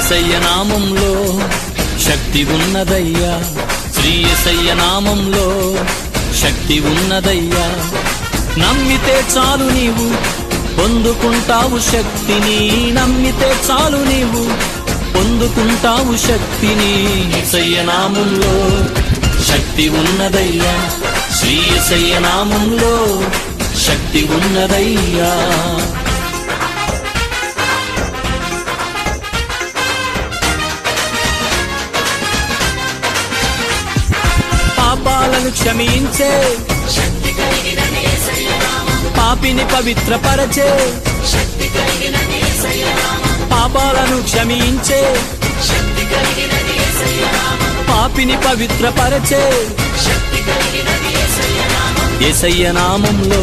యేసయ్య నామంలో శక్తి ఉన్నదయ్యా, శ్రీ యేసయ్య నామంలో శక్తి ఉన్నదయ్యా. నమ్మితే చాలు నీవు పొందుకుంటావు శక్తిని, నమ్మితే చాలు నీవు పొందుకుంటావు శక్తిని. యేసయ్య నామంలో శక్తి ఉన్నదయ్యా, శ్రీ యేసయ్య నామంలో శక్తి ఉన్నదయ్యా. పాపాలను క్షమించే శక్తి కలిగినది యేసయ్య నామం, పాపిని పవిత్రపరచే శక్తి కలిగినది యేసయ్య నామం, పాపాలను క్షమించే శక్తి కలిగినది యేసయ్య నామం, పాపిని పవిత్రపరచే శక్తి కలిగినది యేసయ్య నామం. యేసయ్య నామంలో